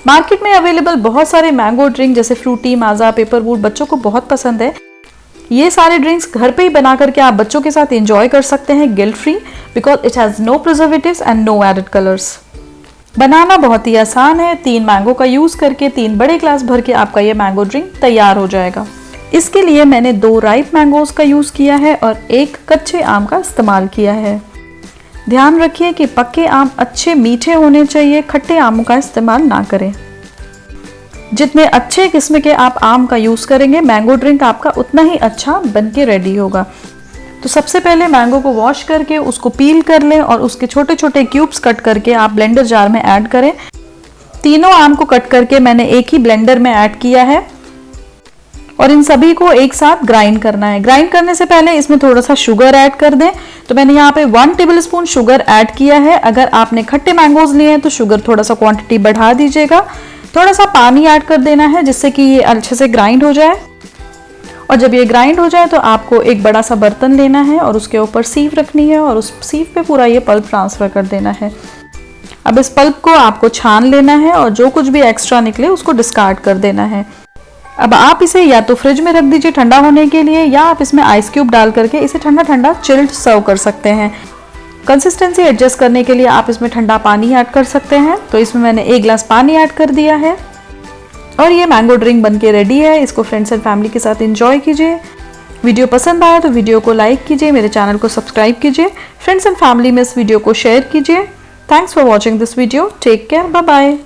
Market में available बहुत सारे मैंगो ड्रिंक जैसे फ्रूटी, माजा, पेपरवुड बच्चों को बहुत पसंद है। ये सारे ड्रिंक्स घर पे ही बना करके आप बच्चों के साथ एंजॉय कर सकते हैं guilt free, because it has no preservatives and no added colours. बनाना बहुत ही आसान है। 3 मैंगो का यूज़ करके 3 बड़े ग्लास भर के आपका ये मैंगो ड्रिंक तैयार हो जाएगा। इसके लिए मैंने 2 राइप मैंगोज़ का यूज़ किया है और 1 कच्चे आम का इस्तेमाल किया है। ध्यान रखिए कि पक्के आम अच्छे मीठे होने चाहिए, खट्टे आमों का इस्तेमाल ना करें। जितने अच्छे किस्म के आप आम का यूज़ करेंगे मैंगो ड्रिंक आपका उतना ही अच्छा बन के रेडी होगा। तो सबसे पहले मैंगो को वॉश करके उसको पील कर लें और उसके छोटे छोटे क्यूब्स कट करके आप ब्लेंडर जार में ऐड करें। तीनों आम को कट करके मैंने एक ही ब्लेंडर में ऐड किया है और इन सभी को एक साथ ग्राइंड करना है। ग्राइंड करने से पहले इसमें थोड़ा सा शुगर ऐड कर दें। तो मैंने यहाँ पे 1 टेबलस्पून शुगर ऐड किया है। अगर आपने खट्टे मैंगोज लिए हैं तो शुगर थोड़ा सा क्वांटिटी बढ़ा दीजिएगा। थोड़ा सा पानी ऐड कर देना है जिससे कि ये अच्छे से ग्राइंड हो जाए। और जब ये ग्राइंड हो जाए तो आपको एक बड़ा सा बर्तन लेना है और उसके ऊपर सीव रखनी है और उस सीव पे पूरा ये पल्प ट्रांसफर कर देना है। अब इस पल्प को आपको छान लेना है और जो कुछ भी एक्स्ट्रा निकले उसको डिस्कार्ड कर देना है। अब आप इसे या तो फ्रिज में रख दीजिए ठंडा होने के लिए, या आप इसमें आइस क्यूब डाल करके इसे ठंडा ठंडा चिल्ड सर्व कर सकते हैं। कंसिस्टेंसी एडजस्ट करने के लिए आप इसमें ठंडा पानी ऐड कर सकते हैं। तो इसमें मैंने 1 गिलास पानी ऐड कर दिया है और ये मैंगो ड्रिंक बनके रेडी है। इसको फ्रेंड्स एंड फैमिली के साथ एंजॉय कीजिए। वीडियो पसंद आया तो वीडियो को लाइक कीजिए, मेरे चैनल को सब्सक्राइब कीजिए, फ्रेंड्स एंड फैमिली में इस वीडियो को शेयर कीजिए। Thanks for watching this video. Take care, bye bye.